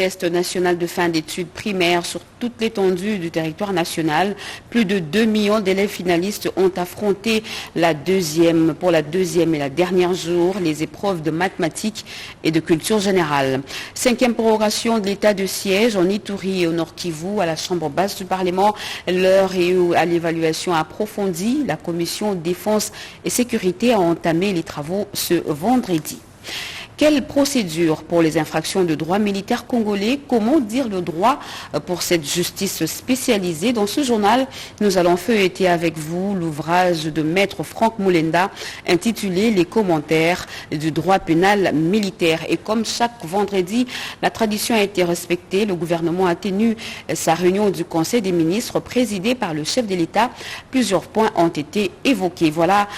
Test national de fin d'études primaires sur toute l'étendue du territoire national. Plus de 2 millions d'élèves finalistes ont affronté pour la deuxième et la dernière jour les épreuves de mathématiques et de culture générale. 5e prorogation de l'état de siège en Ituri et au Nord Kivu à la Chambre basse du Parlement. L'heure est à l'évaluation approfondie. La commission défense et sécurité a entamé les travaux ce vendredi. Quelle procédure pour les infractions de droit militaire congolais? Comment dire le droit pour cette justice spécialisée? Dans ce journal, nous allons feuilleter avec vous l'ouvrage de maître Franck Moulenda intitulé « Les commentaires du droit pénal militaire ». Et comme chaque vendredi, la tradition a été respectée. Le gouvernement a tenu sa réunion du Conseil des ministres présidée par le chef de l'État. Plusieurs points ont été évoqués. Voilà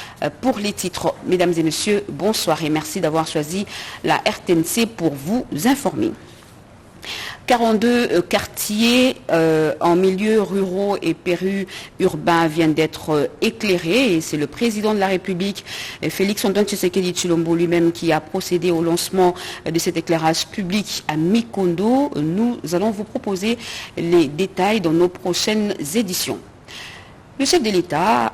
pour les titres. Mesdames et messieurs, bonsoir et merci d'avoir choisi la RTNC pour vous informer. 42 quartiers en milieux ruraux et périurbains viennent d'être éclairés et c'est le président de la République, Félix-Antoine Tshisekedi Tshilombo lui-même, qui a procédé au lancement de cet éclairage public à Mikondo. Nous allons vous proposer les détails dans nos prochaines éditions. Le chef de l'État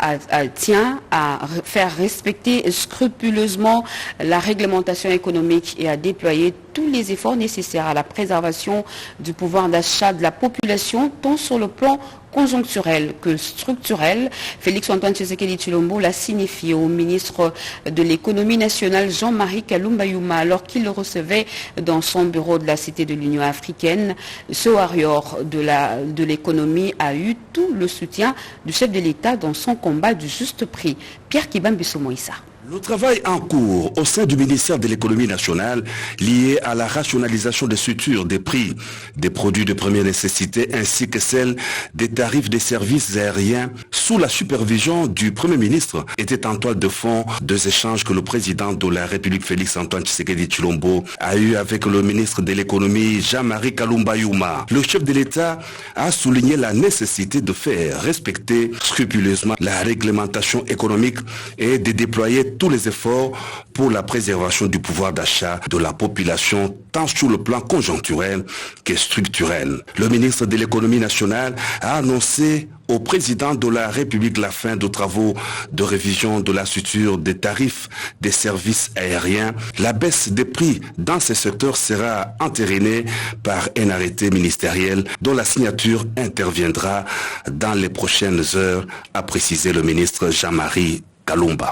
tient à faire respecter scrupuleusement la réglementation économique et à déployer tous les efforts nécessaires à la préservation du pouvoir d'achat de la population, tant sur le plan conjoncturel que structurel. Félix-Antoine Tshisekedi Tshilombo l'a signifié au ministre de l'économie nationale Jean-Marie Kalumba Youma alors qu'il le recevait dans son bureau de la Cité de l'Union africaine. Ce warrior de l'économie a eu tout le soutien du chef de l'État dans son combat du juste prix. Pierre Kibambiso Moïsa. Le travail en cours au sein du ministère de l'économie nationale lié à la rationalisation des structures des prix des produits de première nécessité ainsi que celle des tarifs des services aériens sous la supervision du Premier ministre était en toile de fond deux échanges que le président de la République Félix-Antoine Tshisekedi Tshilombo a eu avec le ministre de l'économie Jean-Marie Kalumba Youma. Le chef de l'État a souligné la nécessité de faire respecter scrupuleusement la réglementation économique et de déployer tous les efforts pour la préservation du pouvoir d'achat de la population, tant sur le plan conjoncturel que structurel. Le ministre de l'économie nationale a annoncé au président de la République la fin de travaux de révision de la structure des tarifs des services aériens. La baisse des prix dans ces secteurs sera entérinée par un arrêté ministériel dont la signature interviendra dans les prochaines heures, a précisé le ministre Jean-Marie Kalumba.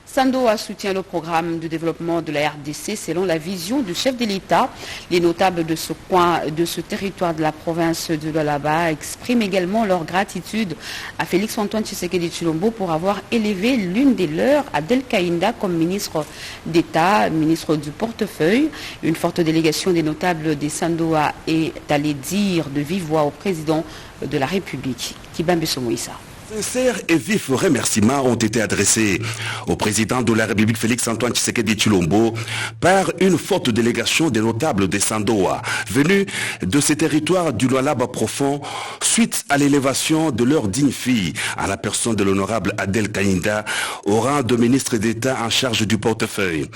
Sandoa soutient le programme de développement de la RDC selon la vision du chef de l'État. Les notables de ce coin, de ce territoire de la province de Lualaba expriment également leur gratitude à Félix-Antoine Tshisekedi Tshilombo pour avoir élevé l'une des leurs, Adel Kaïnda, comme ministre d'État, ministre du portefeuille. Une forte délégation des notables des Sandoa est allée dire de vive voix au président de la République, Kibambiso Moïsa. Sincères et vifs remerciements ont été adressés au président de la République Félix-Antoine Tshisekedi Tshilombo par une forte délégation des notables des Sandoa venus de ces territoires du Lualaba profond suite à l'élévation de leur digne fille à la personne de l'honorable Adel Kaïnda au rang de ministre d'État en charge du portefeuille.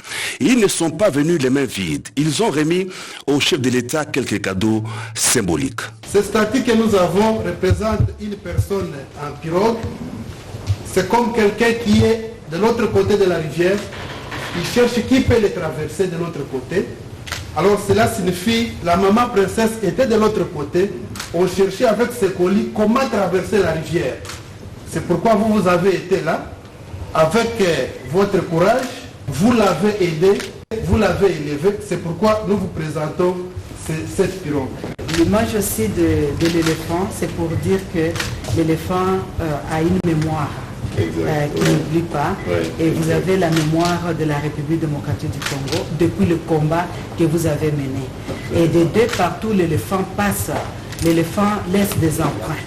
Ils ne sont pas venus les mains vides. Ils ont remis au chef de l'État quelques cadeaux symboliques. Ce statut que nous avons représente une personne en pirogue. C'est comme quelqu'un qui est de l'autre côté de la rivière. Il cherche qui peut les traverser de l'autre côté. Alors cela signifie la maman princesse était de l'autre côté. On cherchait avec ses colis comment traverser la rivière. C'est pourquoi vous avez été là. Avec votre courage, vous l'avez aidé, vous l'avez élevé. C'est pourquoi nous vous présentons cette pirogue. L'image aussi de l'éléphant, c'est pour dire que l'éléphant a une mémoire qui n'oublie pas. Ouais. Et vous avez la mémoire de la République démocratique du Congo depuis le combat que vous avez mené. Et de deux partout, l'éléphant passe. L'éléphant laisse des empreintes.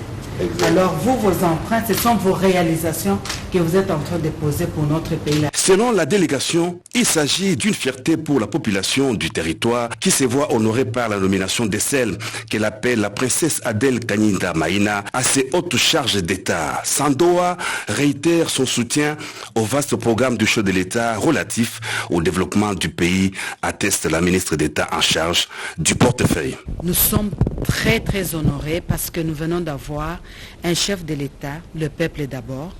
Alors vous, vos empreintes, ce sont vos réalisations que vous êtes en train de poser pour notre pays. Selon la délégation, il s'agit d'une fierté pour la population du territoire qui se voit honorée par la nomination de celle qu'elle appelle la princesse Adèle Kanyinda Maïna à ses hautes charges d'État. Sandoa réitère son soutien au vaste programme du chef de l'État relatif au développement du pays, atteste la ministre d'État en charge du portefeuille. Nous sommes très très honorés parce que nous venons d'avoir un chef de l'État, le peuple d'abord.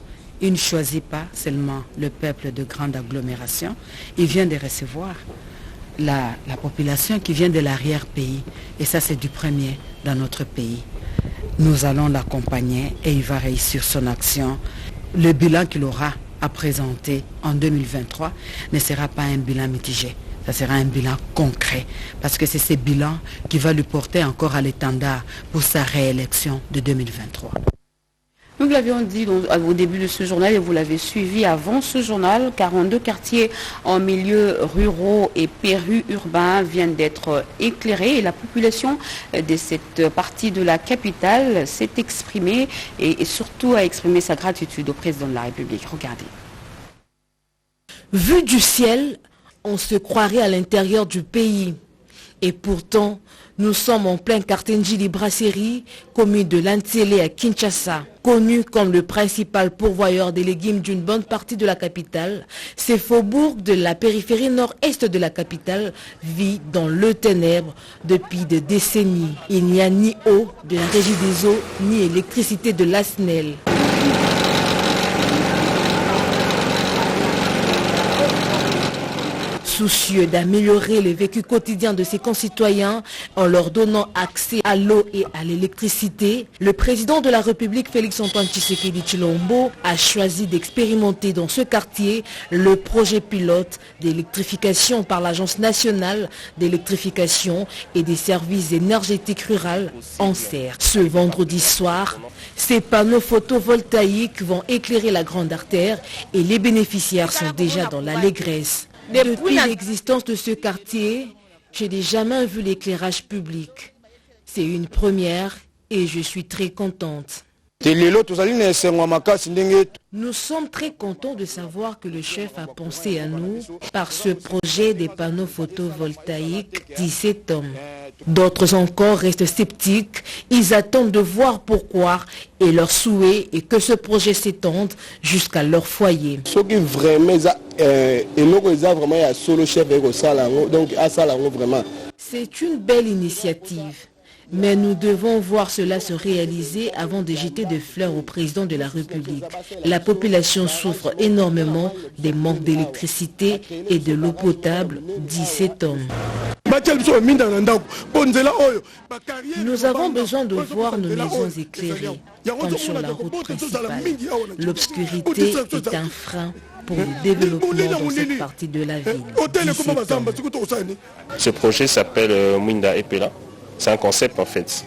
Il ne choisit pas seulement le peuple de grande agglomération, il vient de recevoir la population qui vient de l'arrière-pays. Et ça, c'est du premier dans notre pays. Nous allons l'accompagner et il va réussir son action. Le bilan qu'il aura à présenter en 2023 ne sera pas un bilan mitigé. Ça sera un bilan concret, parce que c'est ce bilan qui va lui porter encore à l'étendard pour sa réélection de 2023. Nous l'avions dit au début de ce journal et vous l'avez suivi avant ce journal, 42 quartiers en milieu ruraux et périurbains viennent d'être éclairés et la population de cette partie de la capitale s'est exprimée et surtout a exprimé sa gratitude au président de la République. Regardez. Vu du ciel, on se croirait à l'intérieur du pays. Et pourtant, nous sommes en plein quartier Njili Brasserie, commune de Lantélé à Kinshasa. Connu comme le principal pourvoyeur des légumes d'une bonne partie de la capitale, ces faubourgs de la périphérie nord-est de la capitale vit dans le ténèbre depuis des décennies. Il n'y a ni eau de la régie des eaux, ni électricité de la SNEL. Soucieux d'améliorer le vécu quotidien de ses concitoyens en leur donnant accès à l'eau et à l'électricité, le président de la République Félix-Antoine Tshisekedi Tshilombo a choisi d'expérimenter dans ce quartier le projet pilote d'électrification par l'Agence nationale d'électrification et des services énergétiques ruraux ANSER. Ce vendredi soir, ces panneaux photovoltaïques vont éclairer la grande artère et les bénéficiaires sont déjà dans l'allégresse. Depuis l'existence de ce quartier, je n'ai jamais vu l'éclairage public. C'est une première et je suis très contente. Nous sommes très contents de savoir que le chef a pensé à nous par ce projet des panneaux photovoltaïques 17 hommes. D'autres encore restent sceptiques, ils attendent de voir pourquoi et leur souhait est que ce projet s'étende jusqu'à leur foyer. C'est une belle initiative. Mais nous devons voir cela se réaliser avant de jeter des fleurs au président de la République. La population souffre énormément des manques d'électricité et de l'eau potable, dit cet homme. Nous avons besoin de voir nos maisons éclairées, comme sur la route principale. L'obscurité est un frein pour le développement dans cette partie de la ville. Ce projet s'appelle Mwinda Epela. C'est un concept en fait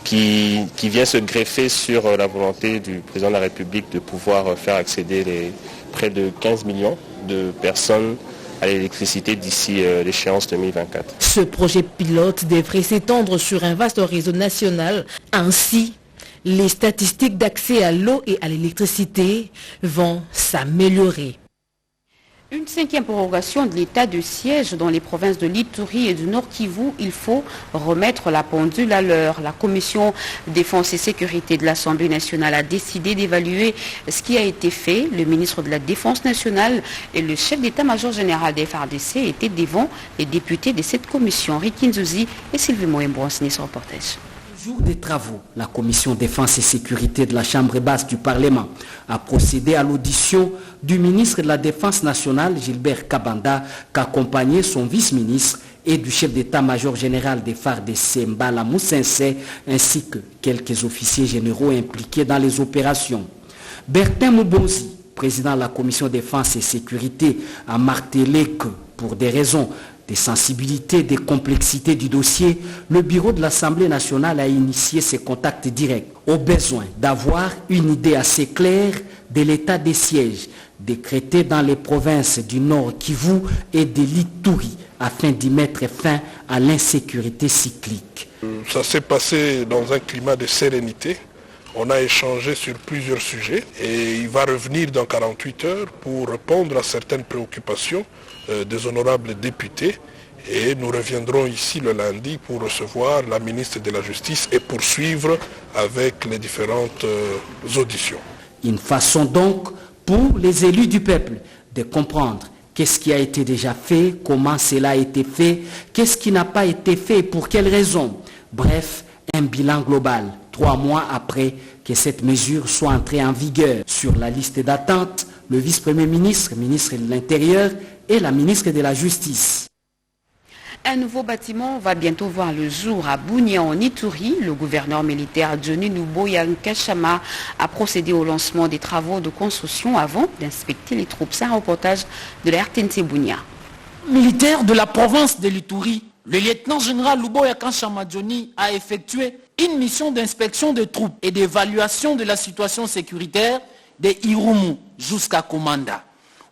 qui vient se greffer sur la volonté du président de la République de pouvoir faire accéder les près de 15 millions de personnes à l'électricité d'ici l'échéance 2024. Ce projet pilote devrait s'étendre sur un vaste réseau national. Ainsi, les statistiques d'accès à l'eau et à l'électricité vont s'améliorer. Une 5e prorogation de l'état de siège dans les provinces de l'Ituri et du Nord Kivu, il faut remettre la pendule à l'heure. La commission défense et sécurité de l'Assemblée nationale a décidé d'évaluer ce qui a été fait. Le ministre de la Défense nationale et le chef d'état-major général des FARDC étaient devant les députés de cette commission. Rikin Zouzi et Sylvie Moembo ont signé ce reportage. Jour des travaux, la commission défense et sécurité de la Chambre basse du Parlement a procédé à l'audition du ministre de la Défense nationale, Gilbert Kabanda, qu'accompagnait son vice-ministre et du chef d'état-major général des FARDC, Mbala Moussense, ainsi que quelques officiers généraux impliqués dans les opérations. Bertin Moubonzi, président de la commission défense et sécurité, a martelé que, pour des raisons des sensibilités, des complexités du dossier, le bureau de l'Assemblée nationale a initié ses contacts directs au besoin d'avoir une idée assez claire de l'état des sièges décrété dans les provinces du Nord Kivu et de l'Ituri afin d'y mettre fin à l'insécurité cyclique. Ça s'est passé dans un climat de sérénité On a échangé sur plusieurs sujets et il va revenir dans 48 heures pour répondre à certaines préoccupations des honorables députés. Et nous reviendrons ici le lundi pour recevoir la ministre de la Justice et poursuivre avec les différentes auditions. Une façon donc pour les élus du peuple de comprendre qu'est-ce qui a été déjà fait, comment cela a été fait, qu'est-ce qui n'a pas été fait, pour quelles raisons. Bref, un bilan global, 3 mois après que cette mesure soit entrée en vigueur. Sur la liste d'attente, le vice-premier ministre, ministre de l'Intérieur et la ministre de la Justice. Un nouveau bâtiment va bientôt voir le jour à Bunia en Ituri. Le gouverneur militaire Johnny Luboya Nkashama a procédé au lancement des travaux de construction avant d'inspecter les troupes. C'est un reportage de la RTNC Bunia. Militaire de la province de l'Ituri, le lieutenant-général Luboya Nkashama Johnny a effectué une mission d'inspection de troupes et d'évaluation de la situation sécuritaire de Irumu jusqu'à Komanda,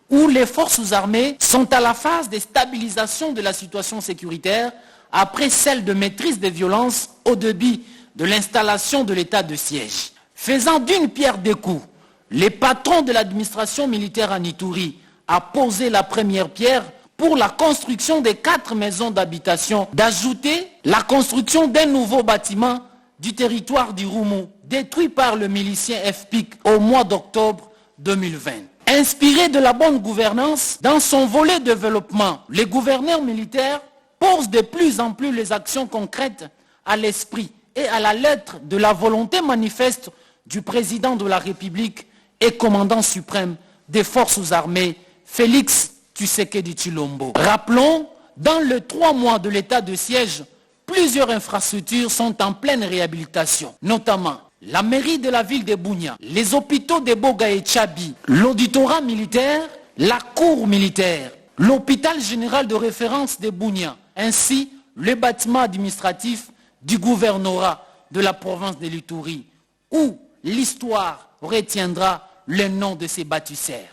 où les forces armées sont à la phase de stabilisation de la situation sécuritaire après celle de maîtrise des violences au début de l'installation de l'état de siège. Faisant d'une pierre deux coups, les patrons de l'administration militaire en Ituri a posé la première pierre pour la construction de 4 maisons d'habitation, d'ajouter la construction d'un nouveau bâtiment du territoire d'Irumu, détruit par le milicien FPIC au mois d'octobre 2020. Inspiré de la bonne gouvernance, dans son volet développement, les gouverneurs militaires posent de plus en plus les actions concrètes à l'esprit et à la lettre de la volonté manifeste du président de la République et commandant suprême des forces armées, Félix Tshisekedi Tshilombo. Rappelons, dans les 3 mois de l'état de siège, plusieurs infrastructures sont en pleine réhabilitation, notamment la mairie de la ville de Bunia, les hôpitaux de Boga et Tchabi, l'auditorat militaire, la cour militaire, l'hôpital général de référence de Bunia, ainsi le bâtiment administratif du gouvernorat de la province de l'Ituri, où l'histoire retiendra le nom de ces bâtisseurs.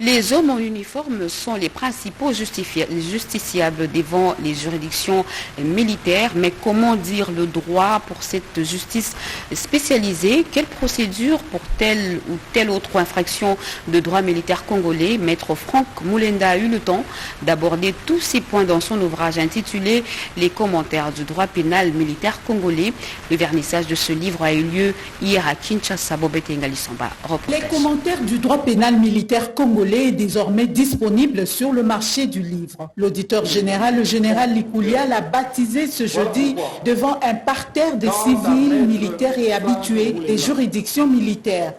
Les hommes en uniforme sont les principaux justiciables devant les juridictions militaires. Mais comment dire le droit pour cette justice spécialisée? Quelle procédure pour telle ou telle autre infraction de droit militaire congolais? Maître Franck Moulenda a eu le temps d'aborder tous ces points dans son ouvrage intitulé « Les commentaires du droit pénal militaire congolais ». Le vernissage de ce livre a eu lieu hier à Kinshasa. Bobete Ngalisamba. Les commentaires du droit pénal militaire congolais est désormais disponible sur le marché du livre. L'auditeur général, le général Likoulia, l'a baptisé ce jeudi devant un parterre de civils, militaires et habitués des juridictions militaires.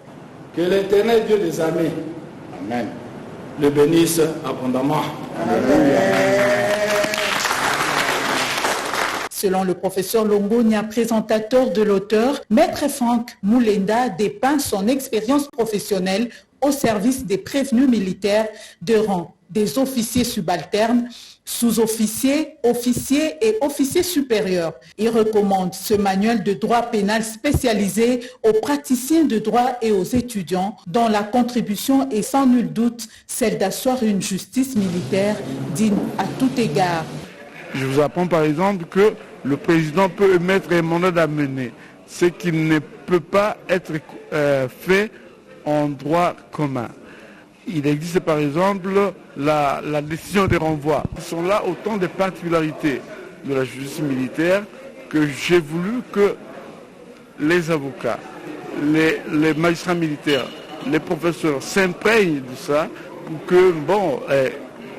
Que l'Éternel Dieu des armées, Amen, le bénisse abondamment. Selon le professeur Longonia, présentateur de l'auteur, Maître Franck Moulenda dépeint son expérience professionnelle au service des prévenus militaires de rang, des officiers subalternes, sous-officiers, officiers et officiers supérieurs. Il recommande ce manuel de droit pénal spécialisé aux praticiens de droit et aux étudiants, dont la contribution est sans nul doute celle d'asseoir une justice militaire digne à tout égard. Je vous apprends par exemple que le président peut émettre un mandat d'amener, ce qui ne peut pas être fait en droit commun. Il existe par exemple la décision de renvoi. Ce sont là autant de particularités de la justice militaire que j'ai voulu que les avocats, les magistrats militaires, les professeurs s'imprègnent de ça pour que,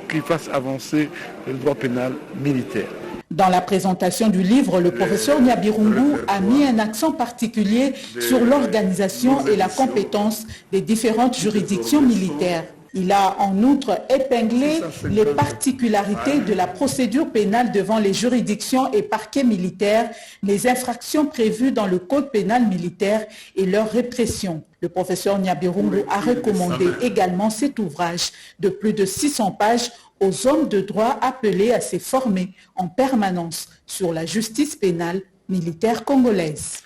qu'ils fassent avancer le droit pénal militaire. Dans la présentation du livre, le professeur Nyabirungu a mis un accent particulier sur l'organisation et la compétence des différentes juridictions militaires. Il a en outre épinglé les particularités de la procédure pénale devant les juridictions et parquets militaires, les infractions prévues dans le code pénal militaire et leur répression. Le professeur Nyabirungu a recommandé également cet ouvrage de plus de 600 pages aux hommes de droit appelés à se former en permanence sur la justice pénale militaire congolaise.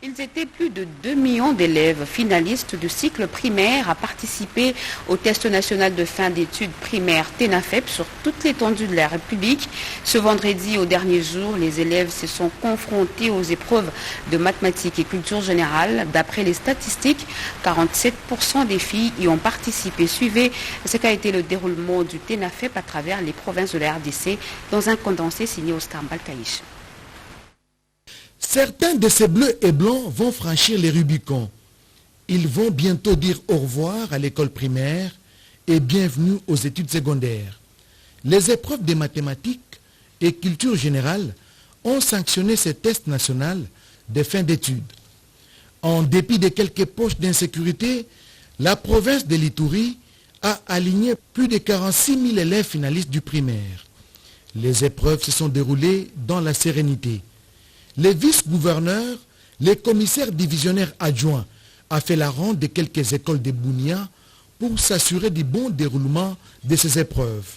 Ils étaient plus de 2 millions d'élèves finalistes du cycle primaire à participer au test national de fin d'études primaires TENAFEP sur toute l'étendue de la République. Ce vendredi, au dernier jour, les élèves se sont confrontés aux épreuves de mathématiques et culture générale. D'après les statistiques, 47% des filles y ont participé. Suivez ce qu'a été le déroulement du TENAFEP à travers les provinces de la RDC dans un condensé signé Oscar Balkaïch. Certains de ces bleus et blancs vont franchir les Rubicons. Ils vont bientôt dire au revoir à l'école primaire et bienvenue aux études secondaires. Les épreuves de mathématiques et culture générale ont sanctionné ce test national de fin d'études. En dépit de quelques poches d'insécurité, la province de l'Ituri a aligné plus de 46 000 élèves finalistes du primaire. Les épreuves se sont déroulées dans la sérénité. Les vice-gouverneurs, les commissaires divisionnaires adjoints a fait la ronde de quelques écoles de Bunia pour s'assurer du bon déroulement de ces épreuves.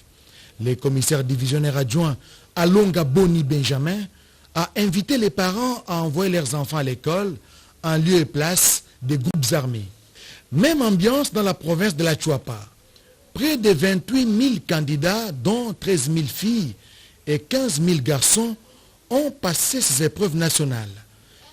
Les commissaires divisionnaires adjoints Alonga Boni Benjamin a invité les parents à envoyer leurs enfants à l'école en lieu et place des groupes armés. Même ambiance dans la province de la Chuapa. Près de 28 000 candidats, dont 13 000 filles et 15 000 garçons, ont passé ces épreuves nationales.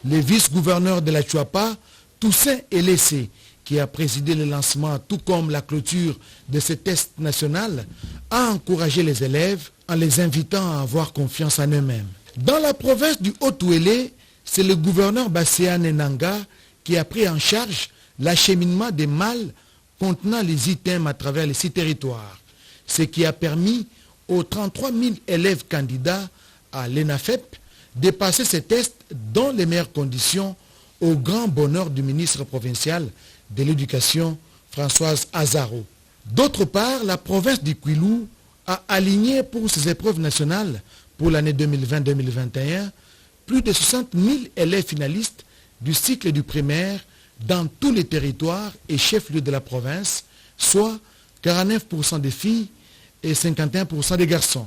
Le vice-gouverneur de la Chuapa, Toussaint Elessé, qui a présidé le lancement tout comme la clôture de ce test national, a encouragé les élèves en les invitant à avoir confiance en eux-mêmes. Dans la province du Haut-Ouélé, c'est le gouverneur Basséane Nanga qui a pris en charge l'acheminement des malles contenant les items à travers les 6 territoires, ce qui a permis aux 33 000 élèves candidats à l'ENAFEP de passer ces tests dans les meilleures conditions au grand bonheur du ministre provincial de l'Éducation, Françoise Azaro. D'autre part, la province du Kwilu a aligné pour ses épreuves nationales pour l'année 2020-2021 plus de 60 000 élèves finalistes du cycle du primaire dans tous les territoires et chefs-lieux de la province, soit 49% des filles et 51% des garçons.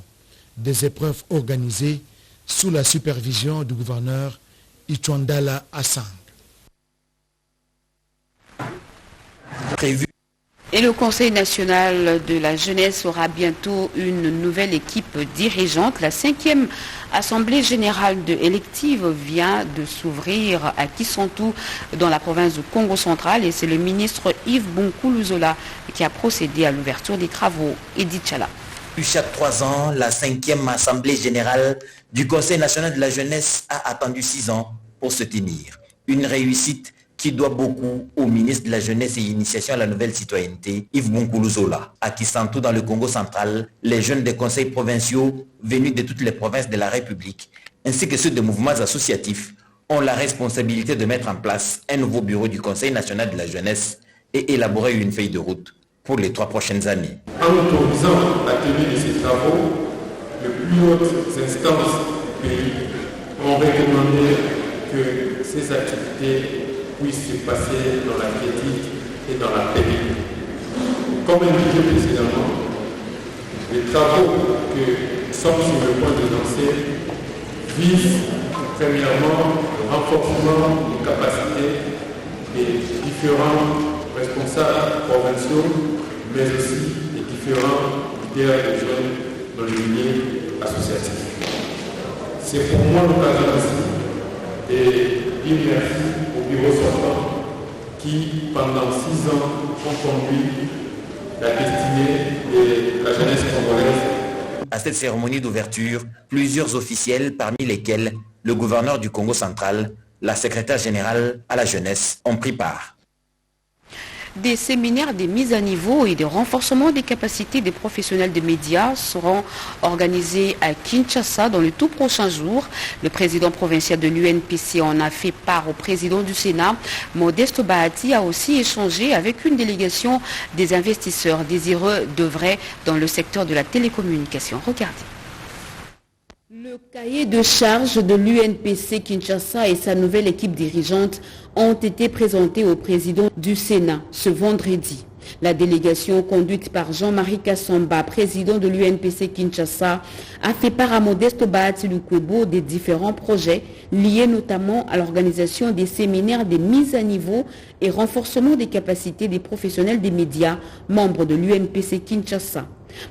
Des épreuves organisées sous la supervision du gouverneur Ichwandala Assang. Et le Conseil national de la jeunesse aura bientôt une nouvelle équipe dirigeante. La 5e Assemblée générale élective vient de s'ouvrir à Kisantu dans la province du Congo central et c'est le ministre Yves Bonkoulouzola qui a procédé à l'ouverture des travaux. Edith Chala. Chaque 3 ans, la 5e Assemblée générale du Conseil national de la jeunesse a attendu 6 ans pour se tenir. Une réussite qui doit beaucoup au ministre de la Jeunesse et Initiation à la Nouvelle Citoyenneté, Yves Bonkoulouzola. À Kisantu, dans le Congo central, les jeunes des conseils provinciaux venus de toutes les provinces de la République, ainsi que ceux des mouvements associatifs, ont la responsabilité de mettre en place un nouveau bureau du Conseil national de la jeunesse et élaborer une feuille de route pour les 3 prochaines années. En autorisant la tenue de ces travaux, les plus hautes instances du pays ont recommandé que ces activités puissent se passer dans la quiétude et dans la paix. Comme indiqué précédemment, les travaux que nous sommes sur le point de lancer visent premièrement le renforcement des capacités des différents responsables provinciaux, mais aussi les différents leaders de jeunes dans le milieu associatif. C'est pour moi l'occasion aussi de dire merci au bureau sortant qui, pendant 6 ans, ont conduit la destinée de la jeunesse congolaise. À cette cérémonie d'ouverture, plusieurs officiels, parmi lesquels le gouverneur du Congo central, la secrétaire générale à la jeunesse, ont pris part. Des séminaires de mise à niveau et de renforcement des capacités des professionnels des médias seront organisés à Kinshasa dans les tout prochains jours. Le président provincial de l'UNPC en a fait part au président du Sénat. Modeste Bahati a aussi échangé avec une délégation des investisseurs désireux d'œuvrer dans le secteur de la télécommunication. Regardez. Le cahier de charge de l'UNPC Kinshasa et sa nouvelle équipe dirigeante ont été présentés au président du Sénat ce vendredi. La délégation conduite par Jean-Marie Kassamba, président de l'UNPC Kinshasa, a fait part à Modeste Bahati Lukwebo des différents projets liés notamment à l'organisation des séminaires des mises à niveau et renforcement des capacités des professionnels des médias, membres de l'UNPC Kinshasa.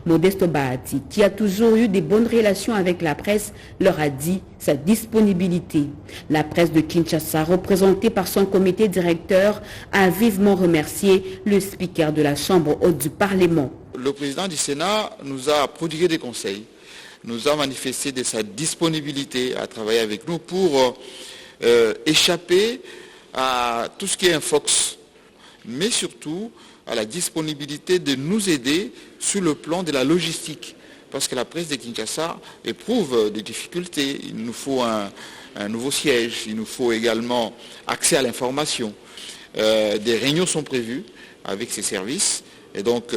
Modeste Bahati, qui a toujours eu de bonnes relations avec la presse, leur a dit sa disponibilité. La presse de Kinshasa, représentée par son comité directeur, a vivement remercié le speaker de la Chambre haute du Parlement. Le président du Sénat nous a prodigué des conseils, nous a manifesté de sa disponibilité à travailler avec nous pour échapper à tout ce qui est un fox, mais surtout à la disponibilité de nous aider sur le plan de la logistique. Parce que la presse de Kinshasa éprouve des difficultés. Il nous faut un nouveau siège, il nous faut également accès à l'information. Des réunions sont prévues avec ces services. Et donc,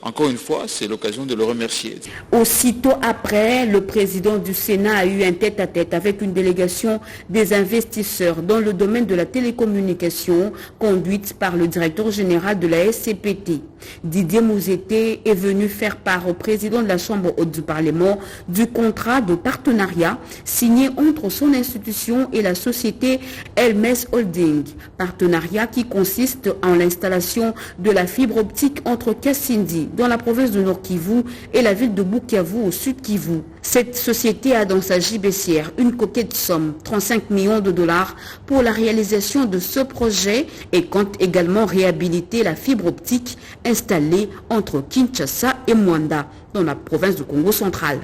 encore une fois, c'est l'occasion de le remercier. Aussitôt après, le président du Sénat a eu un tête-à-tête avec une délégation des investisseurs dans le domaine de la télécommunication, conduite par le directeur général de la SCPT. Didier Mouzete est venu faire part au président de la Chambre haute du Parlement du contrat de partenariat signé entre son institution et la société Elmes Holding. Partenariat qui consiste en l'installation de la fibre optique entre Kassindi, dans la province de Nord Kivu, et la ville de Bukavu, au sud Kivu. Cette société a dans sa gibecière une coquette somme, 35 millions de dollars, pour la réalisation de ce projet et compte également réhabiliter la fibre optique installée entre Kinshasa et Mwanda, dans la province du Congo central.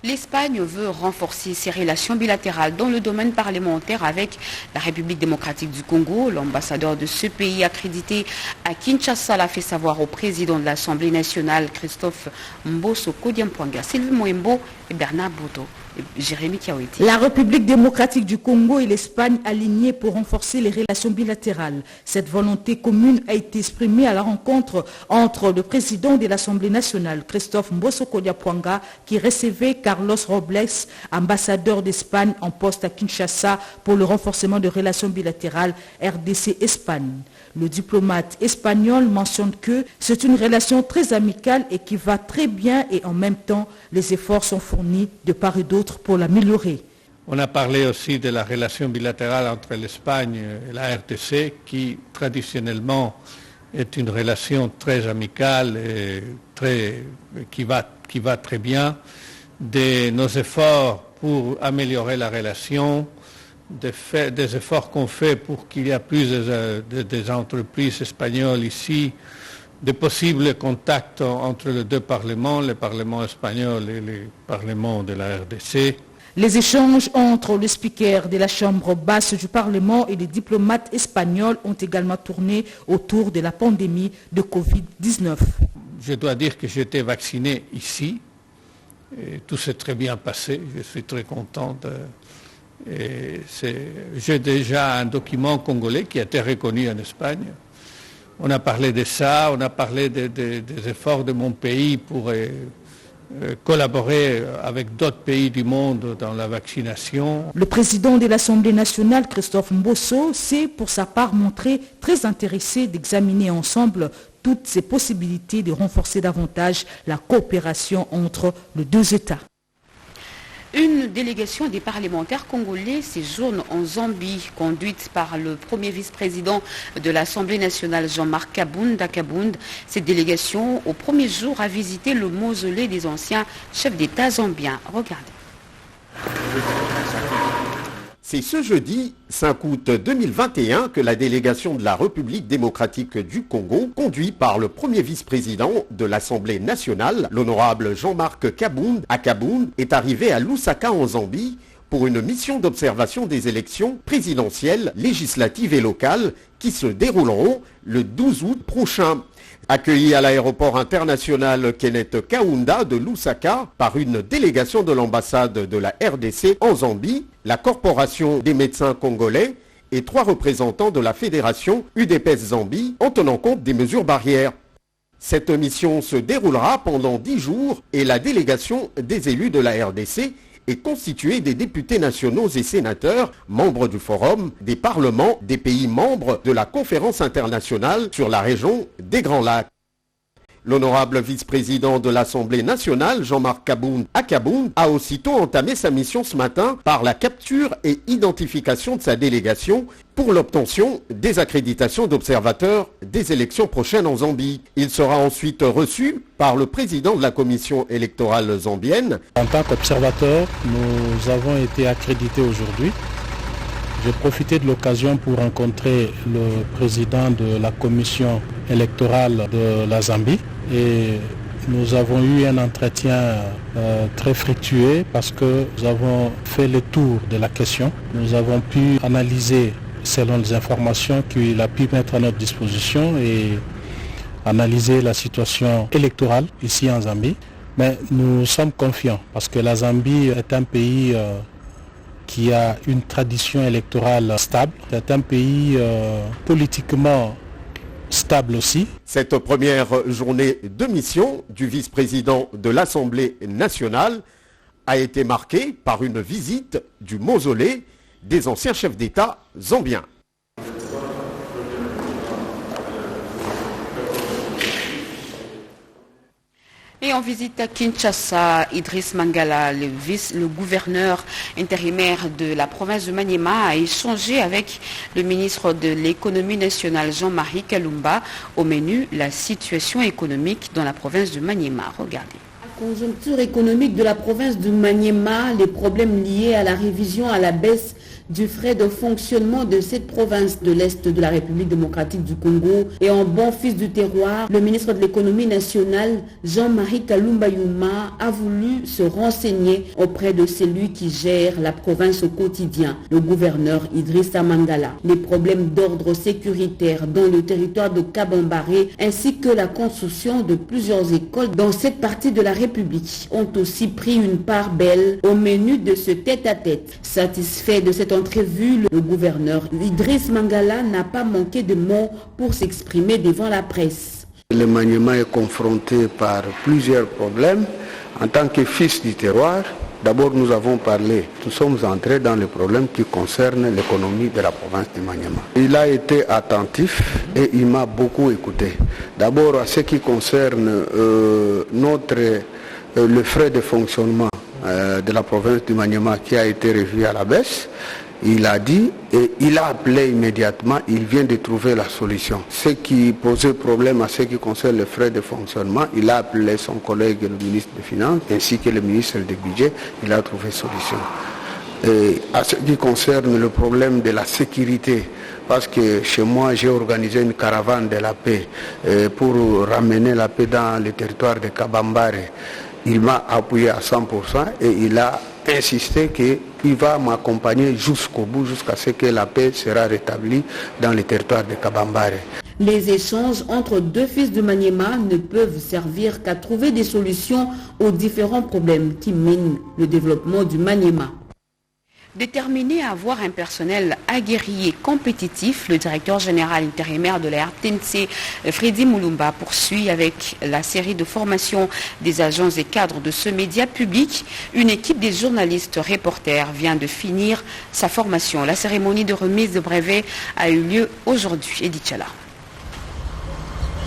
L'Espagne veut renforcer ses relations bilatérales dans le domaine parlementaire avec la République démocratique du Congo. L'ambassadeur de ce pays accrédité à Kinshasa l'a fait savoir au président de l'Assemblée nationale, Christophe Mbosso Kodiampwanga, Sylvie Moembo et Bernard Boto. Jérémy Kiawiti. La République démocratique du Congo et l'Espagne alignés pour renforcer les relations bilatérales. Cette volonté commune a été exprimée à la rencontre entre le président de l'Assemblée nationale, Christophe Mbosso Kodiampwanga, qui recevait Carlos Robles, ambassadeur d'Espagne en poste à Kinshasa pour le renforcement de relations bilatérales RDC-Espagne. Le diplomate espagnol mentionne que c'est une relation très amicale et qui va très bien et en même temps, les efforts sont fournis de part et d'autre pour l'améliorer. On a parlé aussi de la relation bilatérale entre l'Espagne et la RDC qui traditionnellement est une relation très amicale et qui va très bien. De nos efforts pour améliorer la relation, des efforts qu'on fait pour qu'il y ait plus des entreprises espagnoles ici, de possibles contacts entre les deux parlements, le Parlement espagnol et le Parlement de la RDC. Les échanges entre le speaker de la Chambre basse du Parlement et les diplomates espagnols ont également tourné autour de la pandémie de Covid-19. Je dois dire que j'ai été vacciné ici et tout s'est très bien passé. Je suis très content. J'ai déjà un document congolais qui a été reconnu en Espagne. On a parlé de ça, on a parlé des efforts de mon pays pour collaborer avec d'autres pays du monde dans la vaccination. Le président de l'Assemblée nationale, Christophe Mbosso, s'est pour sa part montré très intéressé d'examiner ensemble toutes ces possibilités de renforcer davantage la coopération entre les deux États. Une délégation des parlementaires congolais séjourne en Zambie, conduite par le premier vice-président de l'Assemblée nationale, Jean-Marc Kabound. Cette délégation, au premier jour, a visité le mausolée des anciens chefs d'État zambiens. Regardez. C'est ce jeudi 5 août 2021 que la délégation de la République démocratique du Congo, conduite par le premier vice-président de l'Assemblée nationale, l'honorable Jean-Marc Kabound, est arrivée à Lusaka en Zambie pour une mission d'observation des élections présidentielles, législatives et locales qui se dérouleront le 12 août prochain. Accueilli à l'aéroport international Kenneth Kaunda de Lusaka par une délégation de l'ambassade de la RDC en Zambie, la Corporation des médecins congolais et 3 représentants de la fédération UDPS Zambie en tenant compte des mesures barrières. Cette mission se déroulera pendant 10 jours et la délégation des élus de la RDC est constituée des députés nationaux et sénateurs, membres du Forum, des parlements des pays membres de la Conférence internationale sur la région des Grands Lacs. L'honorable vice-président de l'Assemblée nationale, Jean-Marc Akaboun, a aussitôt entamé sa mission ce matin par la capture et identification de sa délégation pour l'obtention des accréditations d'observateurs des élections prochaines en Zambie. Il sera ensuite reçu par le président de la commission électorale zambienne. En tant qu'observateur, nous avons été accrédités aujourd'hui. J'ai profité de l'occasion pour rencontrer le président de la commission électorale de la Zambie et nous avons eu un entretien très fructueux parce que nous avons fait le tour de la question. Nous avons pu analyser selon les informations qu'il a pu mettre à notre disposition et analyser la situation électorale ici en Zambie. Mais nous sommes confiants parce que la Zambie est un pays qui a une tradition électorale stable. C'est un pays politiquement stable aussi. Cette première journée de mission du vice-président de l'Assemblée nationale a été marquée par une visite du mausolée des anciens chefs d'État zambiens. Et en visite à Kinshasa, Idriss Mangala, le gouverneur intérimaire de la province de Maniema, a échangé avec le ministre de l'économie nationale Jean-Marie Kalumba. Au menu, la situation économique dans la province de Maniema. Regardez. La conjoncture économique de la province de Maniema, les problèmes liés à la révision à la baisse du frais de fonctionnement de cette province de l'Est de la République démocratique du Congo et en bon fils du terroir, le ministre de l'économie nationale Jean-Marie Kalumba Youma a voulu se renseigner auprès de celui qui gère la province au quotidien, le gouverneur Idrissa Mangala. Les problèmes d'ordre sécuritaire dans le territoire de Kabambaré ainsi que la construction de plusieurs écoles dans cette partie de la République ont aussi pris une part belle au menu de ce tête-à-tête. Satisfait de cette entrevue, le gouverneur Idriss Mangala n'a pas manqué de mots pour s'exprimer devant la presse. Le Maniema est confronté par plusieurs problèmes. En tant que fils du terroir, d'abord nous avons parlé, nous sommes entrés dans les problèmes qui concernent l'économie de la province de Maniema. Il a été attentif et il m'a beaucoup écouté. D'abord à ce qui concerne le frais de fonctionnement de la province du Maniema qui a été revu à la baisse. Il a dit et il a appelé immédiatement, il vient de trouver la solution. Ce qui posait problème à ce qui concerne les frais de fonctionnement, il a appelé son collègue le ministre des Finances ainsi que le ministre du Budget, il a trouvé solution. Et à ce qui concerne le problème de la sécurité, parce que chez moi j'ai organisé une caravane de la paix pour ramener la paix dans le territoire de Kabambare. Il m'a appuyé à 100% et il a insisté qu'il va m'accompagner jusqu'au bout, jusqu'à ce que la paix sera rétablie dans le territoire de Kabambare. Les échanges entre deux fils de Maniema ne peuvent servir qu'à trouver des solutions aux différents problèmes qui minent le développement du Maniema. Déterminé à avoir un personnel aguerri et compétitif, le directeur général intérimaire de la RTNC, Freddy Moulumba, poursuit avec la série de formation des agents et cadres de ce média public. Une équipe des journalistes reporters vient de finir sa formation. La cérémonie de remise de brevet a eu lieu aujourd'hui. Edith Chala.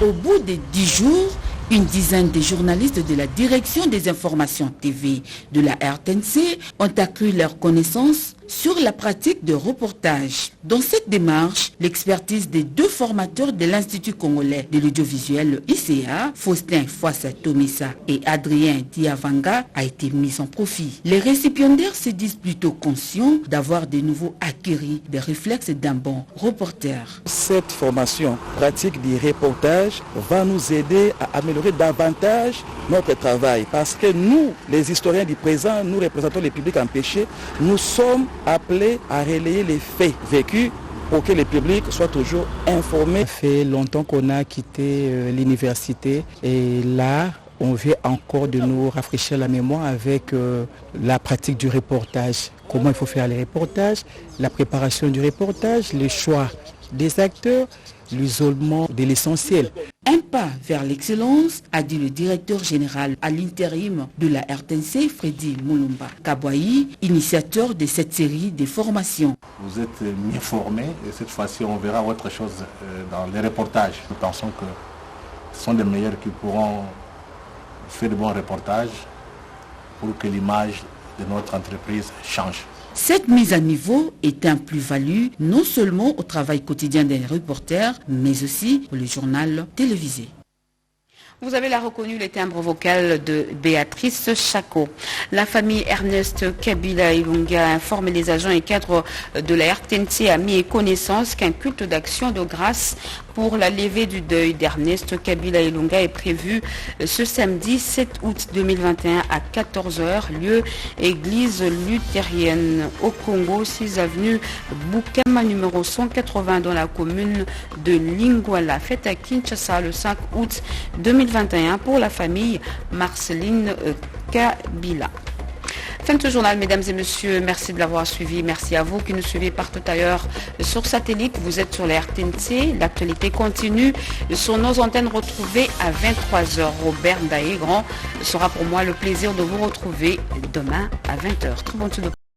Au bout de 10 jours, une dizaine de journalistes de la direction des informations TV de la RTNC ont accru leurs connaissances sur la pratique de reportage. Dans cette démarche, l'expertise des deux formateurs de l'Institut congolais de l'audiovisuel, le ICA, Faustin Fouassa-Tomissa et Adrien Diavanga, a été mise en profit. Les récipiendaires se disent plutôt conscients d'avoir de nouveau acquis des réflexes d'un bon reporter. Cette formation pratique du reportage va nous aider à améliorer davantage notre travail parce que nous, les historiens du présent, nous représentons les publics empêchés, nous sommes appelés à relayer les faits vécus pour que le public soit toujours informé. Ça fait longtemps qu'on a quitté l'université et là, on veut encore de nous rafraîchir la mémoire avec la pratique du reportage. Comment il faut faire les reportages, la préparation du reportage, le choix des acteurs, l'isolement de l'essentiel. Un pas vers l'excellence, a dit le directeur général à l'intérim de la RTNC, Freddy Moulumba Kabouayi, initiateur de cette série de formations. Vous êtes mieux formés et cette fois-ci on verra autre chose dans les reportages. Nous pensons que ce sont les meilleurs qui pourront faire de bons reportages pour que l'image de notre entreprise change. Cette mise à niveau est un plus-value non seulement au travail quotidien des reporters, mais aussi pour le journal télévisé. Vous avez là reconnu les timbres vocaux de Béatrice Chako. La famille Ernest Kabila Ilunga informe les agents et cadres de la RTNC a mis connaissance qu'un culte d'action de grâce pour la levée du deuil d'Ernest Kabila Ilunga est prévu ce samedi 7 août 2021 à 14h, lieu église luthérienne au Congo, 6 avenue Boukama numéro 180 dans la commune de Lingwala. Fête à Kinshasa le 5 août 2021 pour la famille Marceline Kabila. Fin de ce journal, mesdames et messieurs, merci de l'avoir suivi. Merci à vous qui nous suivez partout ailleurs sur satellite. Vous êtes sur la RTNC. L'actualité continue sur nos antennes retrouvées à 23h. Robert Ndaye Grand sera pour moi le plaisir de vous retrouver demain à 20h. Très bonne suite.